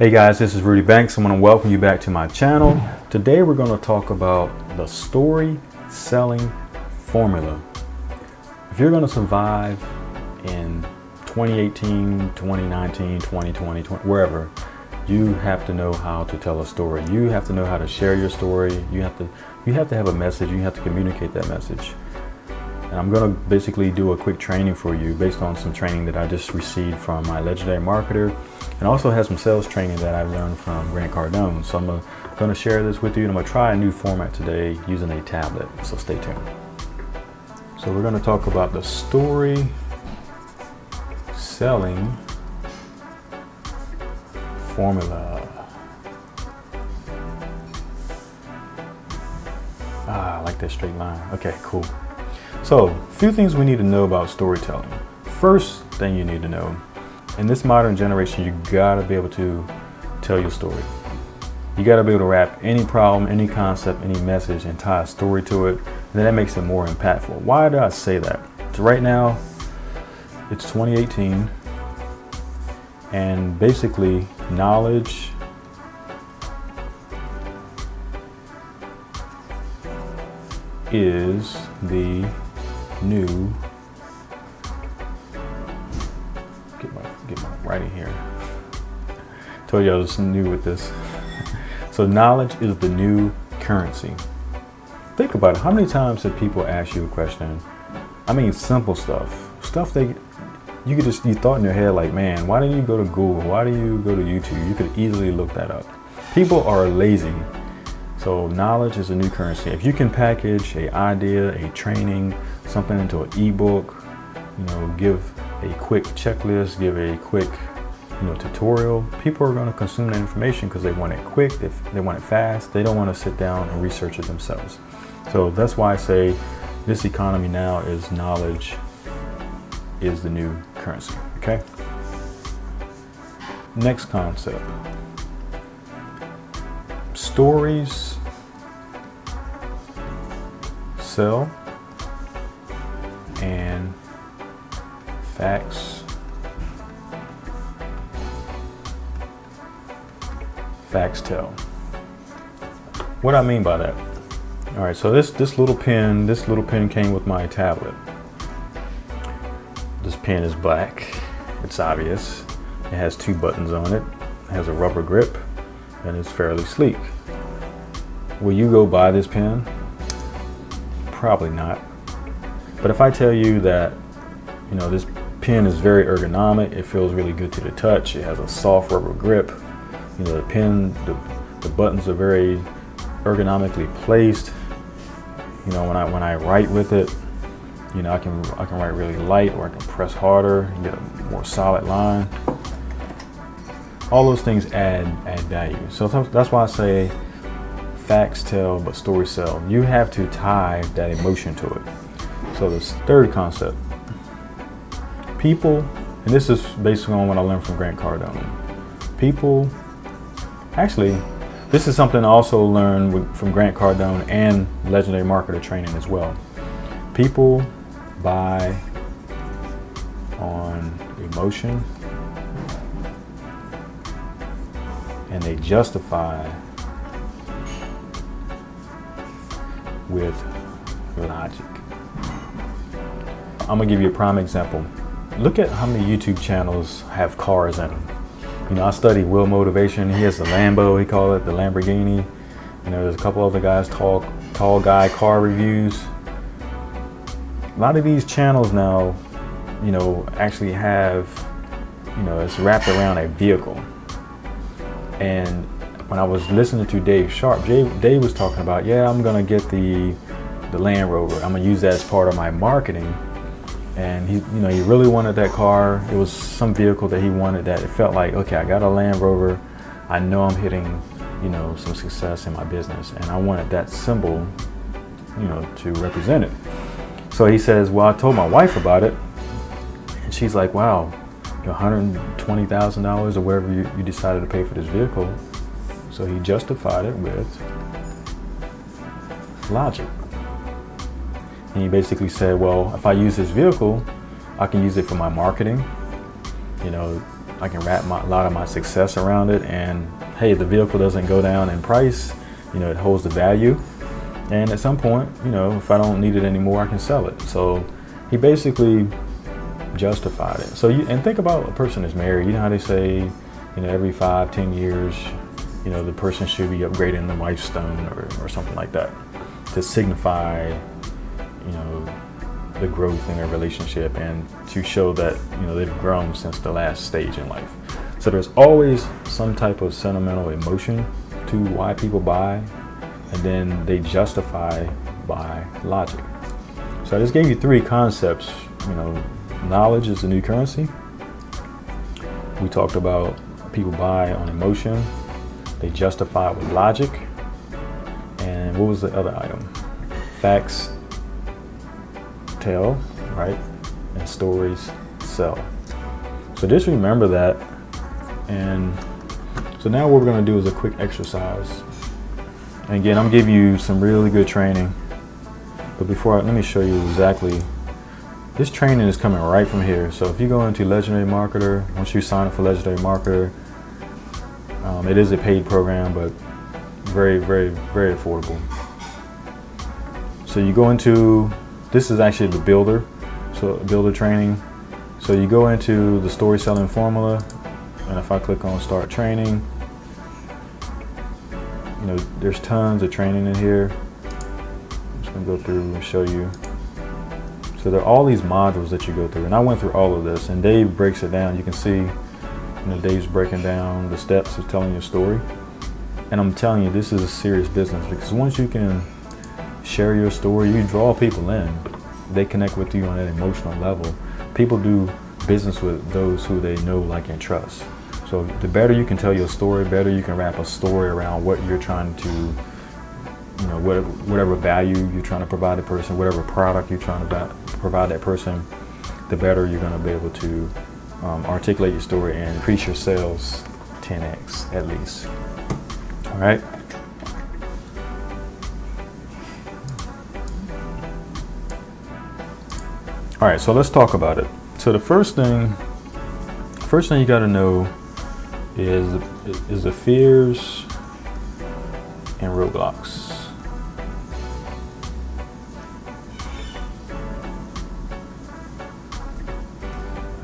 Hey guys, this is Rudy Banks. I want to welcome you back to my channel. Today we're going to talk about the story selling formula. If you're going to survive in 2018, 2019, 2020, wherever, you have to know how to tell a story. You have to know how to share your story. You have to have a message. You have to communicate that message. And I'm going to basically do a quick training for you based on some training that I just received from my legendary marketer, and also have some sales training that I've learned from Grant Cardone. So I'm going to share this with you, and I'm going to try a new format today using a tablet. So stay tuned. So we're going to talk about the story selling formula. I like that straight line. Okay, cool. So, a few things we need to know about storytelling. First thing you need to know, in this modern generation, you gotta be able to tell your story. You gotta be able to wrap any problem, any concept, any message, and tie a story to it, and then that makes it more impactful. Why do I say that? So right now, it's 2018, and basically, knowledge is the new, get my writing here. Told you I was new with this. So knowledge is the new currency. Think about it. How many times have people asked you a question? I mean, simple stuff that you thought in your head like, man, why didn't you go to Google? Why do you go to YouTube? You could easily look that up. People are lazy. So knowledge is a new currency. If you can package an idea, a training, something into an ebook, give a quick checklist, give a quick, tutorial, people are going to consume that information because they want it quick, they want it fast. They don't want to sit down and research it themselves. So that's why I say this economy now is knowledge is the new currency. Okay. Next concept. Stories sell and facts tell. What I mean by that? All right, so this little pen came with my tablet. This pen is black. It's obvious. It has two buttons on it. It has a rubber grip, and it's fairly sleek. Will you go buy this pen? Probably not. But if I tell you that, this pen is very ergonomic, it feels really good to the touch, it has a soft rubber grip, the pen, the buttons are very ergonomically placed. When I write with it, I can write really light, or I can press harder and get a more solid line. All those things add value. So that's why I say facts tell, but stories sell. You have to tie that emotion to it. So this third concept, people, and this is based on what I learned from Grant Cardone. Actually, this is something I also learned from Grant Cardone and legendary marketer training as well. People buy on emotion, and they justify with logic. I'm gonna give you a prime example. Look at how many YouTube channels have cars in them. I study Will Motivation. He has the Lambo, he called it the Lamborghini. There's a couple other guys, tall guy car reviews. A lot of these channels now, actually have, it's wrapped around a vehicle. And when I was listening to Dave Sharp, Dave was talking about, I'm gonna get the Land Rover. I'm gonna use that as part of my marketing. And he really wanted that car. It was some vehicle that he wanted that it felt like, okay, I got a Land Rover. I know I'm hitting, some success in my business, and I wanted that symbol, to represent it. So he says, well, I told my wife about it, and she's like, wow, $120,000 or whatever you decided to pay for this vehicle. So he justified it with logic. And he basically said, well, if I use this vehicle, I can use it for my marketing. I can wrap a lot of my success around it. And hey, the vehicle doesn't go down in price, it holds the value. And at some point, if I don't need it anymore, I can sell it. So he basically justified it. So and think about a person that's married. You know how they say, every 5-10 years, the person should be upgrading the wife's stone or something like that to signify, the growth in their relationship and to show that, they've grown since the last stage in life. So there's always some type of sentimental emotion to why people buy, and then they justify by logic. So I just gave you 3 concepts. Knowledge is the new currency. We talked about people buy on emotion. They justify with logic. And what was the other item? Facts tell, right? And stories sell. So just remember that. And so now what we're going to do is a quick exercise. And again, I'm giving you some really good training. But before, let me show you exactly. This training is coming right from here. So if you go into Legendary Marketer, once you sign up for Legendary Marketer, it is a paid program, but very, very, very affordable. So you go into, this is actually the builder, so builder training. So you go into the story selling formula, and if I click on start training, there's tons of training in here. I'm just gonna go through and show you. So there are all these modules that you go through, and I went through all of this, and Dave breaks it down. You can see, Dave's breaking down the steps of telling your story. And I'm telling you, this is a serious business, because once you can share your story, you draw people in. They connect with you on an emotional level. People do business with those who they know, like, and trust. So the better you can tell your story, better you can wrap a story around what you're trying to, whatever value you're trying to provide a person, whatever product you're trying to provide that person, the better you're going to be able to articulate your story and increase your sales 10x at least. All right. All right, so let's talk about it. So the first thing you got to know is the fears and roadblocks.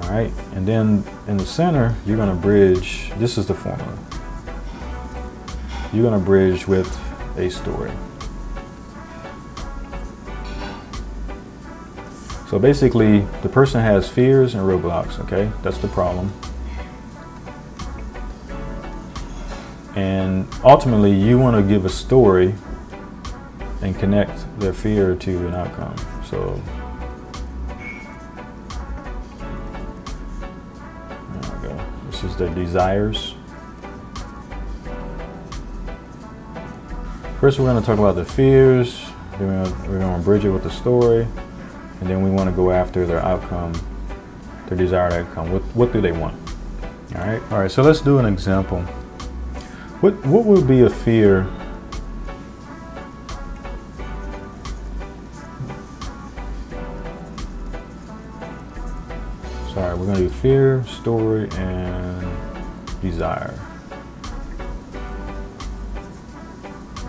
All right, and then in the center, you're going to bridge. This is the formula. You're going to bridge with a story. So basically, the person has fears and roadblocks, okay? That's the problem. And ultimately, you want to give a story and connect their fear to an outcome. So, there we go. This is the desires. First, we're going to talk about the fears. Then we're going to bridge it with the story. And then we want to go after their outcome, their desired outcome. What do they want? All right. So let's do an example. What would be a fear? Sorry, we're going to do fear, story, and desire.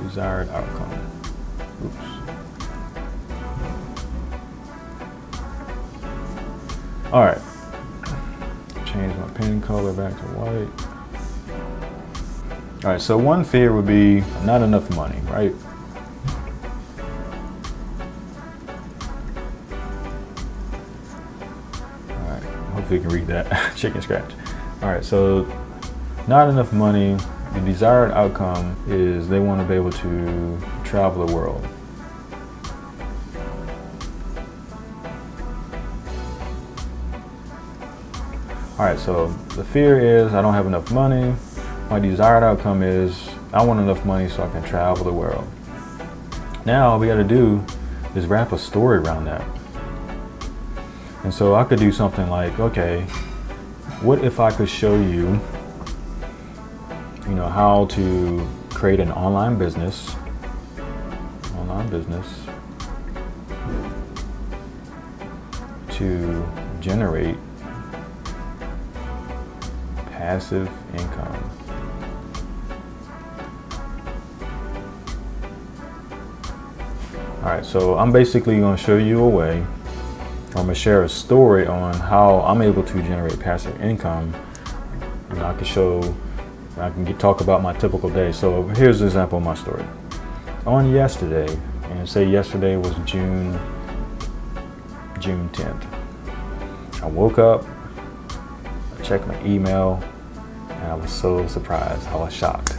Desired outcome. Oops. All right, change my pen color back to white. All right, so one fear would be not enough money, right? All right, hopefully you can read that. Chicken scratch. All right, so not enough money. The desired outcome is they want to be able to travel the world. All right, so the fear is I don't have enough money. My desired outcome is I want enough money so I can travel the world. Now all we got to do is wrap a story around that. And so I could do something like, okay, what if I could show you, how to create an online business to generate passive income. All right, so I'm basically going to show you a way. I'm going to share a story on how I'm able to generate passive income. And I can talk about my typical day. So here's an example of my story. On yesterday, and say yesterday was June 10th. I woke up, I checked my email, and I was so surprised. I was shocked.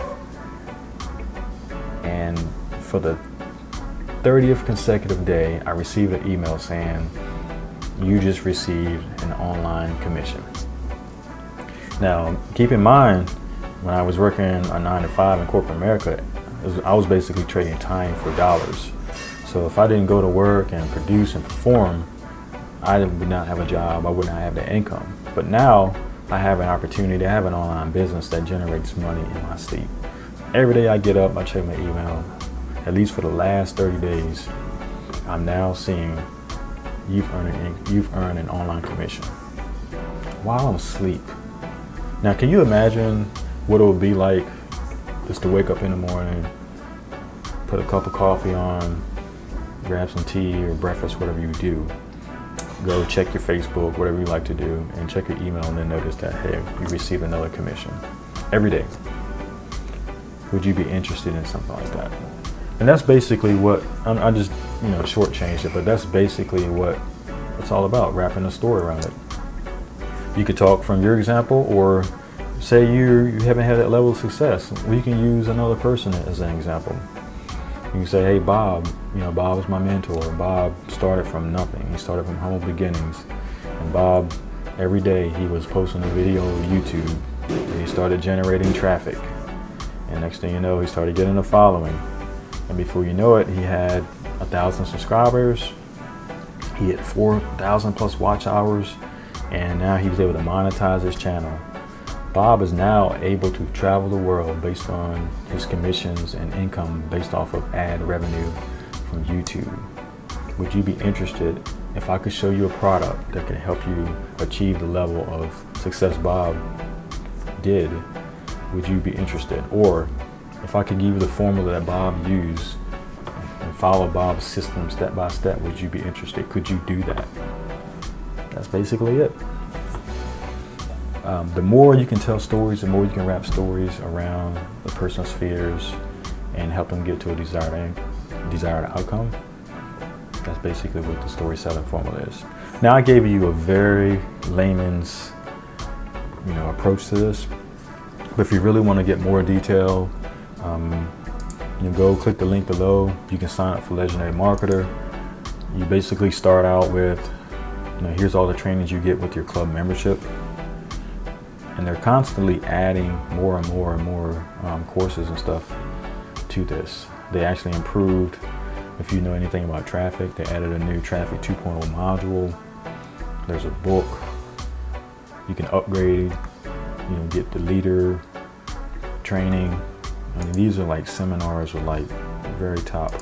And for the 30th consecutive day, I received an email saying, you just received an online commission. Now, keep in mind, when I was working a 9-to-5 in corporate America, I was basically trading time for dollars. So if I didn't go to work and produce and perform, I would not have a job, I would not have the income. But now I have an opportunity to have an online business that generates money in my sleep. Every day I get up, I check my email. At least for the last 30 days, I'm now seeing you've earned an online commission while I'm asleep. Now, can you imagine what it would be like just to wake up in the morning, put a cup of coffee on, grab some tea or breakfast, whatever you do, go check your Facebook, whatever you like to do, and check your email and then notice that, hey, you received another commission every day. Would you be interested in something like that? And that's basically what, I just, shortchanged it, but that's basically what it's all about, wrapping a story around it. You could talk from your example, or say you haven't had that level of success. Well, you can use another person as an example. You can say, hey, Bob, Bob was my mentor. Bob started from nothing. He started from humble beginnings. And Bob, every day he was posting a video on YouTube. And he started generating traffic. And next thing you know, he started getting a following. And before you know it, he had 1,000 subscribers. He had 4,000 plus watch hours. And now he was able to monetize his channel. Bob is now able to travel the world based on his commissions and income based off of ad revenue from YouTube. Would you be interested if I could show you a product that can help you achieve the level of success Bob did? Would you be interested? Or if I could give you the formula that Bob used and follow Bob's system step by step, would you be interested? Could you do that? That's basically it. The more you can tell stories, the more you can wrap stories around the person's fears and help them get to a desired outcome. That's basically what the story selling formula is. Now, I gave you a very layman's, approach to this. But if you really want to get more detail, you go click the link below. You can sign up for Legendary Marketer. You basically start out with, here's all the trainings you get with your club membership. And they're constantly adding more and more and more courses and stuff to this. They actually improved, if you know anything about traffic, they added a new Traffic 2.0 module. There's a book. You can upgrade, get the leader training. I mean, these are like seminars with like very top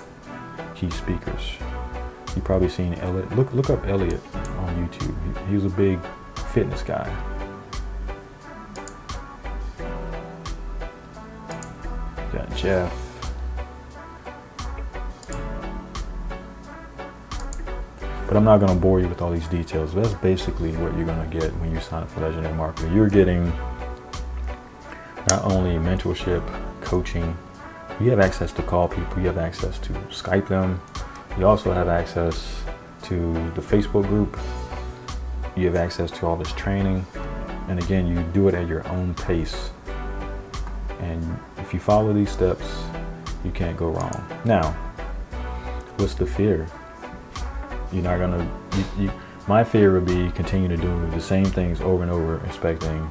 key speakers. You've probably seen Elliot. Look up Elliot on YouTube. He was a big fitness guy. Got Jeff. But I'm not going to bore you with all these details. That's basically what you're going to get when you sign up for Legendary Marketer. You're getting not only mentorship, coaching, you have access to call people, you have access to Skype them, you also have access to the Facebook group, you have access to all this training, and again, you do it at your own pace. And if you follow these steps, you can't go wrong. Now, what's the fear? You're not gonna, my fear would be continue to do the same things over and over, expecting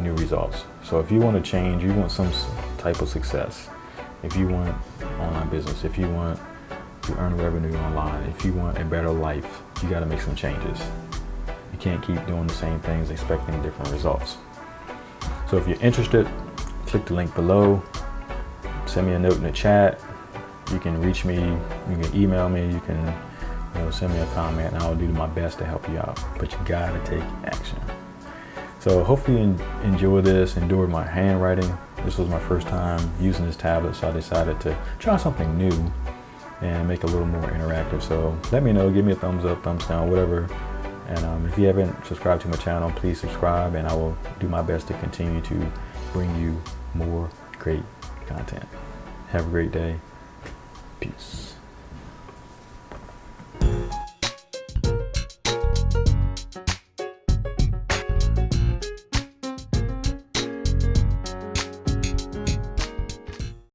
new results. So if you want to change, you want some type of success, if you want online business, if you want to earn revenue online, if you want a better life, you got to make some changes. You can't keep doing the same things expecting different results. So if you're interested, click the link below, send me a note in the chat. You can reach me, you can email me, you can send me a comment, and I'll do my best to help you out. But you gotta take action. So hopefully you enjoy this, endured my handwriting. This was my first time using this tablet, so I decided to try something new and make it a little more interactive. So let me know, give me a thumbs up, thumbs down, whatever. And if you haven't subscribed to my channel, please subscribe, and I will do my best to continue to bring you more great content. Have a great day. Peace.